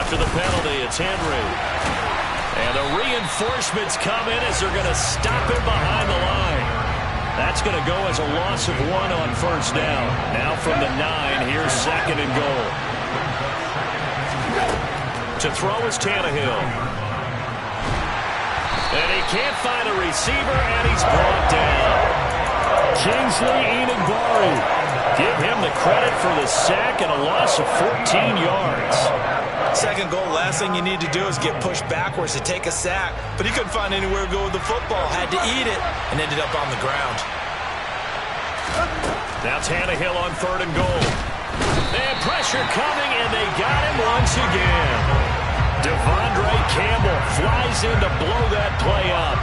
After the penalty, it's Henry. And the reinforcements come in as they're going to stop him behind the line. That's going to go as a loss of 1 on first down. Now from the 9, here's 2nd and goal. To throw is Tannehill. And he can't find a receiver, and he's brought down. Kingsley Enagbari. Give him the credit for the sack and a loss of 14 yards. 2nd goal, last thing you need to do is get pushed backwards to take a sack. But he couldn't find anywhere to go with the football. Had to eat it and ended up on the ground. Now Tannehill on 3rd and goal. And pressure coming, and they got him once again. Devondre Campbell flies in to blow that play up.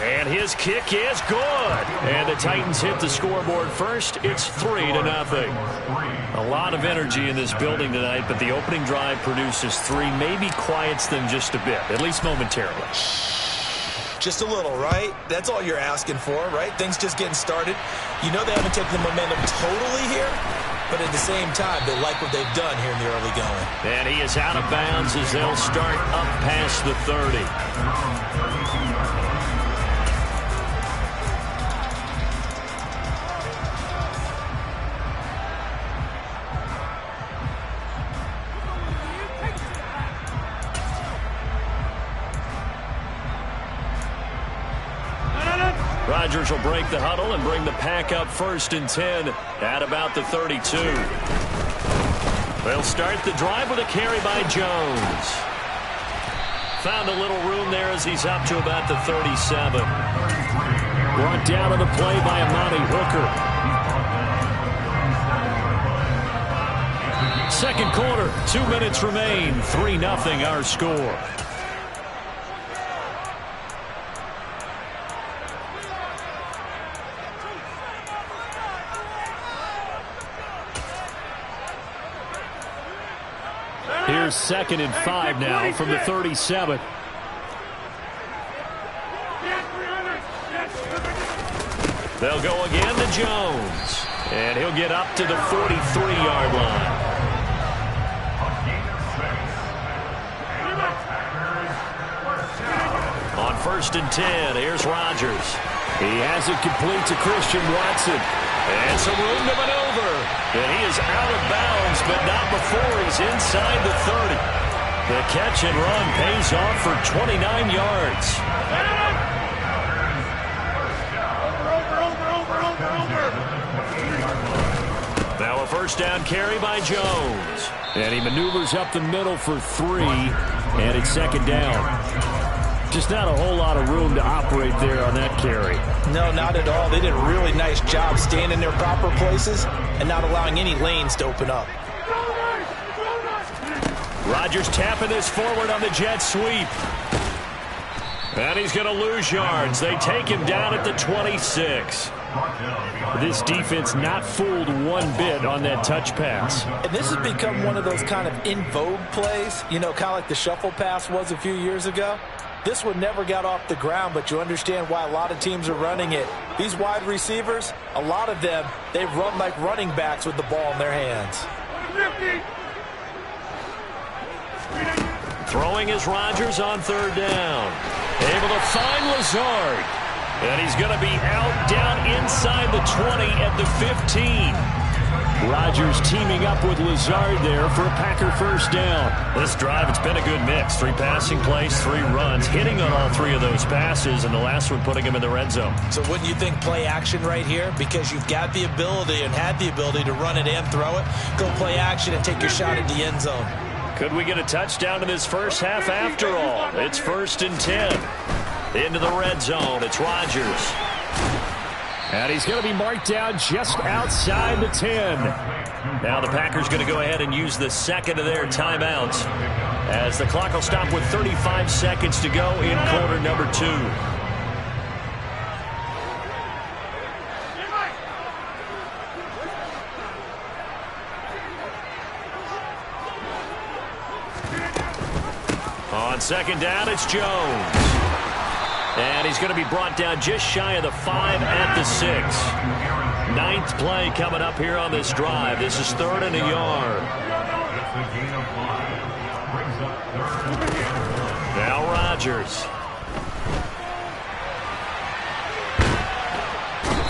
And his kick is good. And the Titans hit the scoreboard first. It's 3-0. A lot of energy in this building tonight, but the opening drive produces 3, maybe quiets them just a bit, at least momentarily. Just a little, right? That's all you're asking for, right? Things just getting started. You know they haven't taken the momentum totally here, but at the same time, they like what they've done here in the early going. And he is out of bounds as they'll start up past the 30. Rodgers will break the huddle and bring the pack up 1st and 10 at about the 32. They'll start the drive with a carry by Jones. Found a little room there as he's up to about the 37. Brought down on the play by Amani Hooker. 2nd quarter, 2 minutes remain. 3-0 our score. Here's 2nd and 5 now from the 37. They'll go again to Jones. And he'll get up to the 43-yard line. On 1st and 10, here's Rodgers. He has it complete to Christian Watson. And some room to maneuver. And he is out of bounds, but not before he's inside the 30. The catch and run pays off for 29 yards. Now a 1st down carry by Jones. And he maneuvers up the middle for 3. And it's 2nd down. Just not a whole lot of room to operate there on that carry. No, not at all. They did a really nice job staying in their proper places and not allowing any lanes to open up. Rodgers tapping this forward on the jet sweep. And he's going to lose yards. They take him down at the 26. This defense not fooled one bit on that touch pass. And this has become one of those kind of in vogue plays, you know, kind of like the shuffle pass was a few years ago. This one never got off the ground, but you understand why a lot of teams are running it. These wide receivers, a lot of them, they run like running backs with the ball in their hands. Throwing is Rodgers on 3rd down. Able to find Lazard. And he's going to be out down inside the 20 at the 15. Rodgers teaming up with Lazard there for a Packer 1st down. This drive, it's been a good mix. 3 passing plays, 3 runs, hitting on all 3 of those passes, and the last one putting him in the red zone. So wouldn't you think play action right here? Because you've got the ability and had the ability to run it and throw it. Go play action and take your shot at the end zone. Could we get a touchdown in this first half after all? It's 1st and 10. Into the red zone, it's Rodgers. And he's going to be marked down just outside the 10. Now the Packers going to go ahead and use the 2nd of their timeouts as the clock will stop with 35 seconds to go in quarter number 2. On 2nd down, it's Jones. And he's going to be brought down just shy of the 5 at the 6. Ninth play coming up here on this drive. This is 3rd and a yard. Now Rodgers.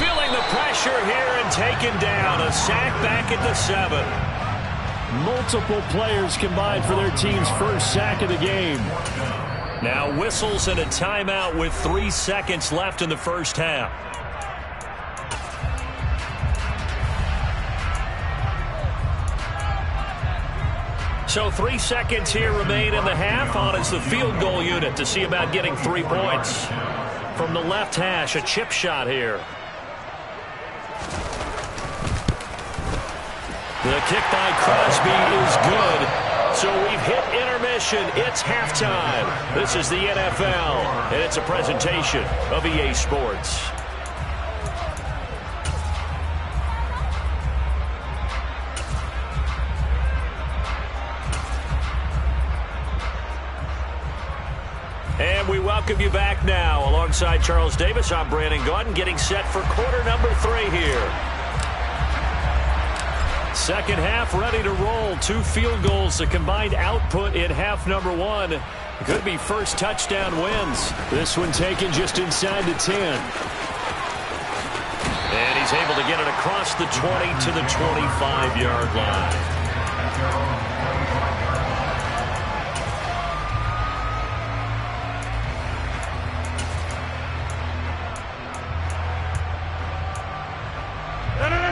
Feeling the pressure here and taken down. A sack back at the 7. Multiple players combined for their team's first sack of the game. Now whistles and a timeout with 3 seconds left in the first half. So 3 seconds here remain in the half. On is the field goal unit to see about getting 3 points. From the left hash, a chip shot here. The kick by Crosby is good. So we've hit intermission. It's halftime. This is the NFL, and it's a presentation of EA Sports. And we welcome you back now. Alongside Charles Davis, I'm Brandon Gaudin, getting set for quarter number 3 here. Second half ready to roll. 2 field goals, the combined output in half number 1. Could be first touchdown wins. This one taken just inside the 10. And he's able to get it across the 20 to the 25-yard line.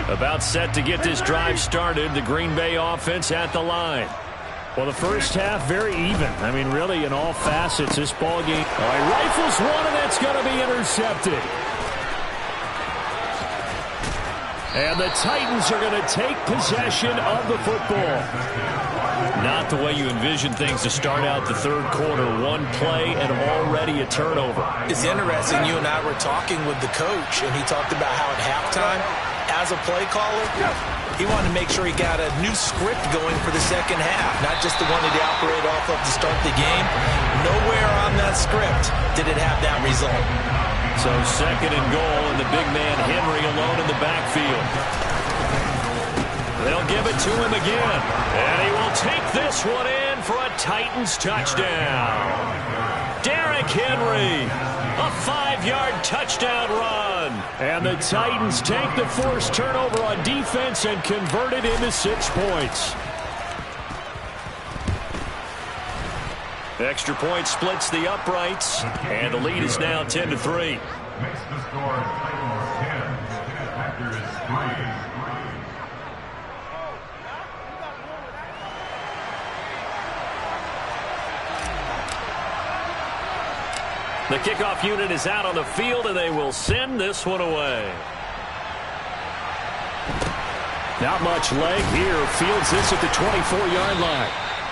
About set to get this drive started. The Green Bay offense at the line. Well, the first half very even. I mean, really in all facets, this ball game. Oh, he rifles one, and that's going to be intercepted. And the Titans are going to take possession of the football. Not the way you envision things to start out the third quarter. 1 play and already a turnover. It's interesting. You and I were talking with the coach, and he talked about how at halftime, as a play caller, he wanted to make sure he got a new script going for the second half, not just the one that he operated off of to start the game. Nowhere on that script did it have that result. So 2nd and goal, and the big man Henry alone in the backfield. They'll give it to him again, and he will take this one in for a Titans touchdown. Derrick Henry, a 5-yard touchdown run. And the Titans take the forced turnover on defense and convert it into 6 points. Extra point splits the uprights, and the lead is now 10-3. Makes the score Titans 10, Packers 3. The kickoff unit is out on the field, and they will send this one away. Not much leg here. Fields this at the 24-yard line.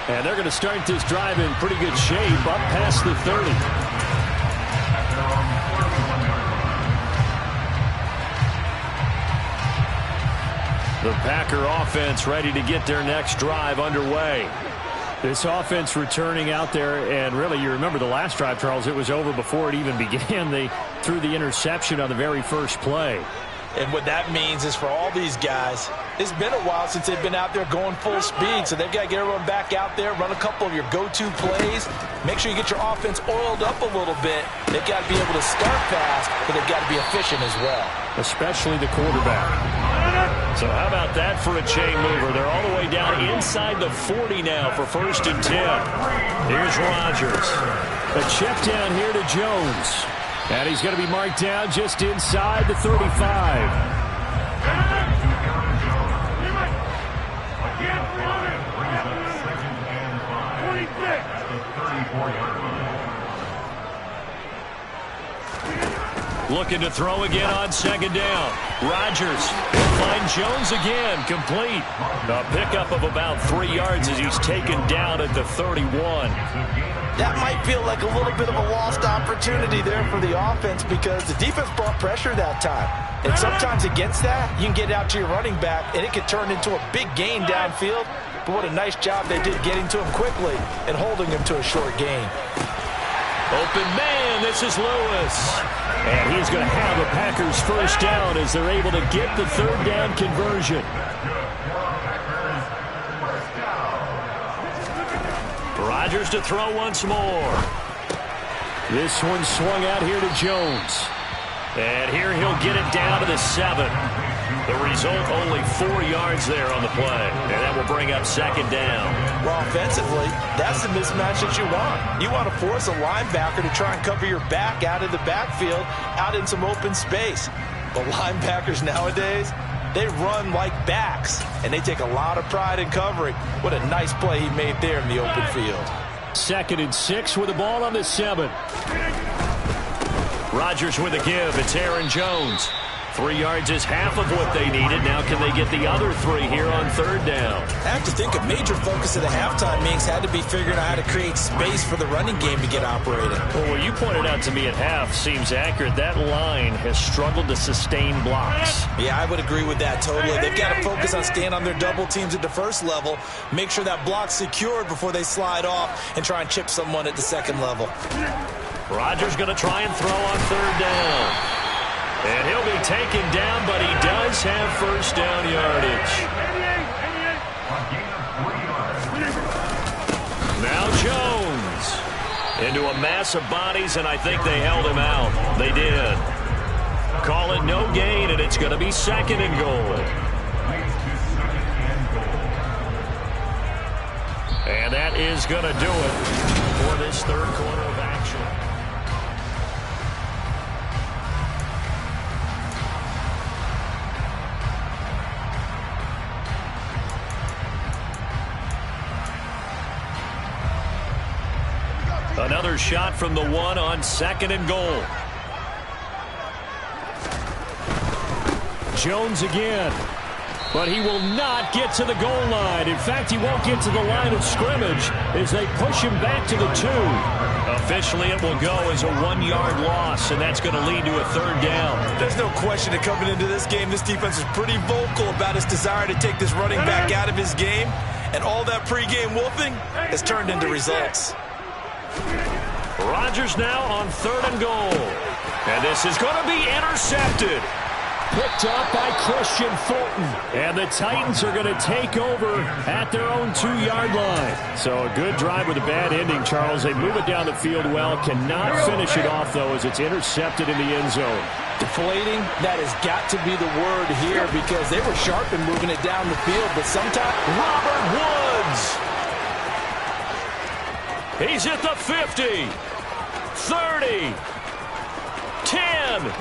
And they're going to start this drive in pretty good shape, up past the 30. The Packer offense ready to get their next drive underway. This offense returning out there, and really, you remember the last drive, Charles, it was over before it even began. They threw the interception on the very first play. And what that means is for all these guys, it's been a while since they've been out there going full speed, so they've got to get everyone back out there, run a couple of your go-to plays, make sure you get your offense oiled up a little bit. They've got to be able to start fast, but they've got to be efficient as well. Especially the quarterback. So how about that for a chain mover? They're all the way down inside the 40 now for 1st and 10. Here's Rodgers. A check down here to Jones. And he's going to be marked down just inside the 35. Looking to throw again on 2nd down. Rodgers will find Jones again, complete. A pickup of about 3 yards as he's taken down at the 31. That might feel like a little bit of a lost opportunity there for the offense because the defense brought pressure that time. And sometimes against that, you can get out to your running back, and it could turn into a big gain downfield. But what a nice job they did getting to him quickly and holding him to a short gain. Open man, this is Lewis. And he's going to have a Packers first down as they're able to get the third down conversion. Rodgers to throw once more. This one swung out here to Jones. And here he'll get it down to the 7. The result, only 4 yards there on the play. And that will bring up second down. Well, offensively, that's the mismatch that you want. You want to force a linebacker to try and cover your back out of the backfield, out in some open space. But linebackers nowadays, they run like backs, and they take a lot of pride in covering. What a nice play he made there in the open field. 2nd and 6 with the ball on the 7. Rodgers with a give. It's Aaron Jones. 3 yards is half of what they needed. Now can they get the other 3 here on third down? I have to think a major focus of the halftime meetings had to be figuring out how to create space for the running game to get operating. Well, what you pointed out to me at half seems accurate. That line has struggled to sustain blocks. Yeah, I would agree with that totally. They've got to focus on staying on their double teams at the first level, make sure that block's secured before they slide off and try and chip someone at the second level. Rodgers going to try and throw on third down. And he'll be taken down, but he does have first down yardage. Now Jones into a mass of bodies, and I think they held him out. They did. Call it no gain, and it's going to be 2nd and goal. And that is going to do it for this third quarter of action. Another shot from the 1 on 2nd and goal. Jones again. But he will not get to the goal line. In fact, he won't get to the line of scrimmage as they push him back to the 2. Officially, it will go as a 1-yard loss, and that's going to lead to a third down. There's no question that coming into this game, this defense is pretty vocal about its desire to take this running back out of his game, and all that pregame wolfing has turned into results. Rodgers now on 3rd and goal. And this is going to be intercepted. Picked up by Christian Fulton. And the Titans are going to take over at their own 2-yard line. So a good drive with a bad ending, Charles. They move it down the field well. Cannot finish it off, though, as it's intercepted in the end zone. Deflating, that has got to be the word here because they were sharp in moving it down the field, but sometimes Robert Woods. He's at the 50, 30, 10.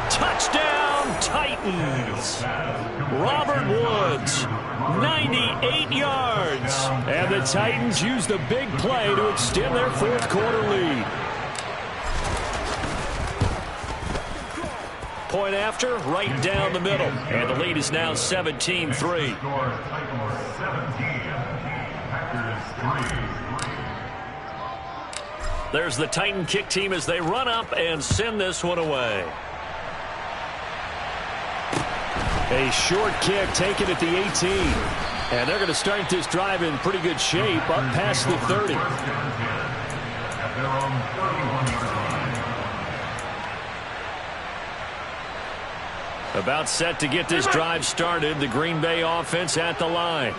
Touchdown, Titans. Robert Woods, 98 yards. And the Titans use the big play to extend their fourth quarter lead. Point after, right down the middle. And the lead is now 17-3. There's the Titan kick team as they run up and send this one away. A short kick taken at the 18. And they're going to start this drive in pretty good shape up past the 30. About set to get this drive started. The Green Bay offense at the line.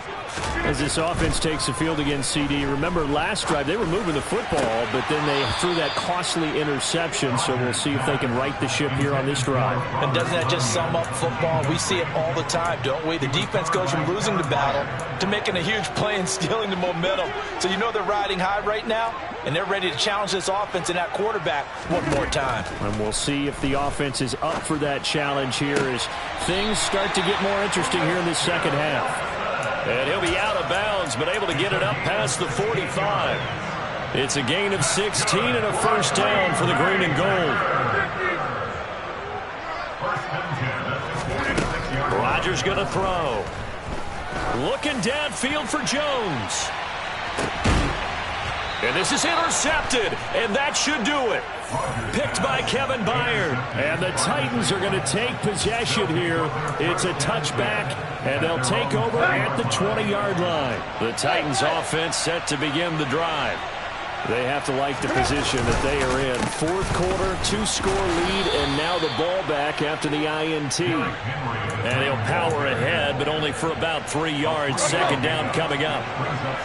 As this offense takes the field against CD, remember last drive they were moving the football, but then they threw that costly interception, so we'll see if they can right the ship here on this drive. And doesn't that just sum up football? We see it all the time, don't we? The defense goes from losing the battle to making a huge play and stealing the momentum. So you know they're riding high right now, and they're ready to challenge this offense and that quarterback one more time. And we'll see if the offense is up for that challenge here as things start to get more interesting here in this second half. And he'll be out of bounds, but able to get it up past the 45. It's a gain of 16 and a first down for the green and gold. Rodgers going to throw. Looking downfield for Jones. And this is intercepted, and that should do it. Picked by Kevin Byard. And the Titans are going to take possession here. It's a touchback, and they'll take over at the 20-yard line. The Titans offense set to begin the drive. They have to like the position that they are in. Fourth quarter, 2-score lead, and now the ball back after the INT. And he'll power ahead, but only for about 3 yards. Second down coming up.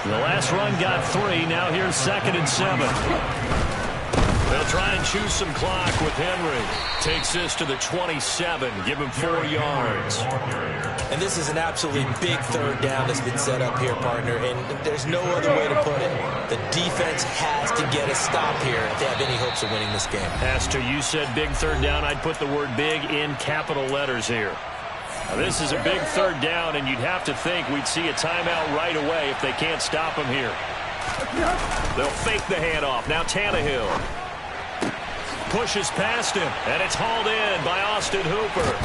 The last run got 3. Now here's 2nd and 7. They'll try and choose some clock with Henry. Takes this to the 27. Give him 4 yards. And this is an absolutely big third down that's been set up here, partner. And there's no other way to put it. The defense has to get a stop here if they have any hopes of winning this game. Pastor, you said big third down. I'd put the word big in capital letters here. Now, this is a big third down, and you'd have to think we'd see a timeout right away if they can't stop him here. They'll fake the handoff. Now Tannehill pushes past him, and it's hauled in by Austin Hooper.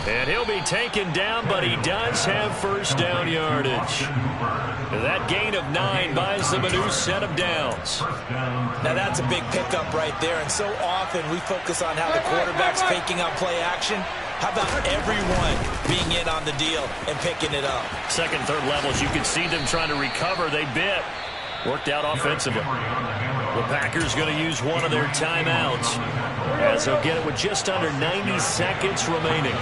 And he'll be taken down, but he does have first down yardage. That gain of 9 buys them a new set of downs. Now that's a big pickup right there, and so often we focus on how the quarterback's faking out play action. How about everyone being in on the deal and picking it up? Second, third levels, you can see them trying to recover. They bit. Worked out offensively. The Packers going to use one of their timeouts as they'll get it with just under 90 seconds remaining.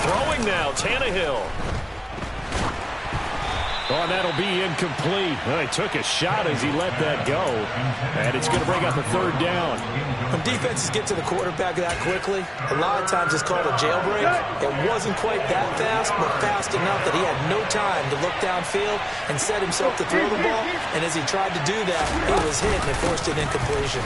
Throwing now, Tannehill. Oh, and that'll be incomplete. Well, he took a shot as he let that go. And it's going to bring up a third down. When defenses get to the quarterback that quickly, a lot of times it's called a jailbreak. It wasn't quite that fast, but fast enough that he had no time to look downfield and set himself to throw the ball. And as he tried to do that, he was hit and it forced an incompletion.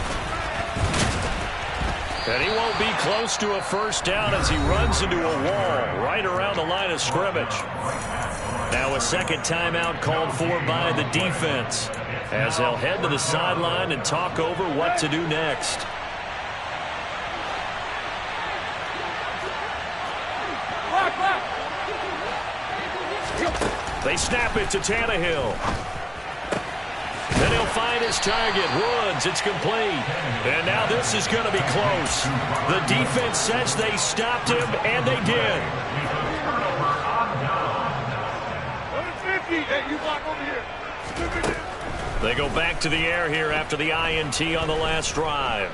And he won't be close to a first down as he runs into a wall right around the line of scrimmage. Now a second timeout called for by the defense as they'll head to the sideline and talk over what to do next. They snap it to Tannehill. Then he'll find his target. Woods, it's complete. And now this is going to be close. The defense says they stopped him, and they did. They go back to the air here after the INT on the last drive.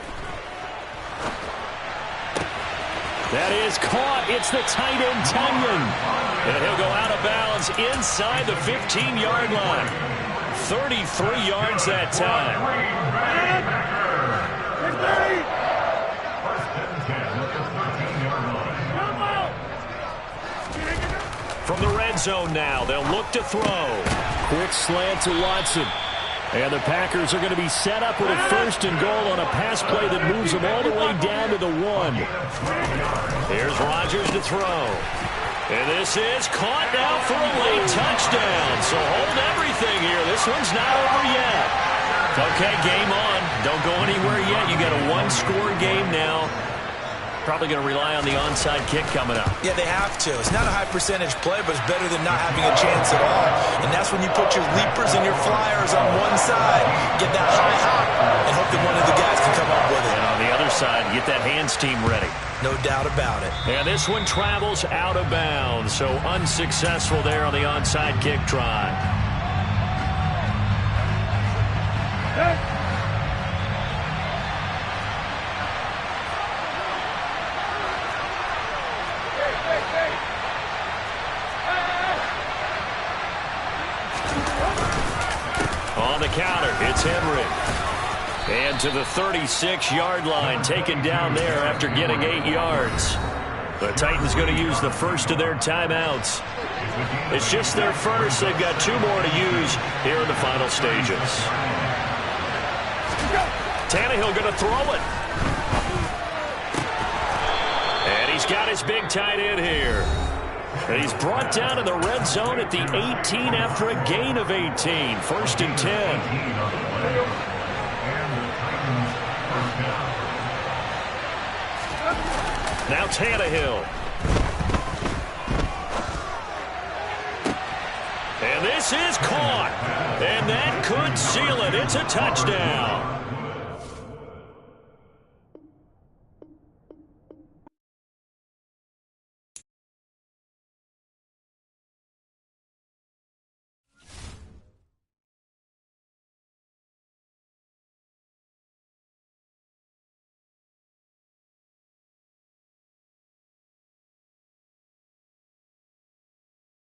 That is caught. It's the tight end, Tunyon. And he'll go out of bounds inside the 15-yard line. 33 yards that time. From the red zone now, they'll look to throw. Quick slant to Watson. And the Packers are going to be set up with a first and goal on a pass play that moves them all the way down to the 1. Here's Rodgers to throw. And this is caught now for a late touchdown. So hold everything here. This one's not over yet. Okay, game on. Don't go anywhere yet. You got a one-score game now. Probably going to rely on the onside kick coming up. Yeah, they have to. It's not a high percentage play, but it's better than not having a chance at all. And that's when you put your leapers and your flyers on one side, get that high hop, and hope that one of the guys can come up with it. And on the other side, get that hands team ready. No doubt about it. And this one travels out of bounds, so unsuccessful there on the onside kick try. On the counter, it's Henry. And to the 36-yard line, taken down there after getting 8 yards. The Titans going to use the first of their timeouts. It's just their first. They've got 2 more to use here in the final stages. Tannehill going to throw it. And he's got his big tight end here. And he's brought down in the red zone at the 18 after a gain of 18. First and 10. Now Tannehill. And this is caught. And that could seal it. It's a touchdown.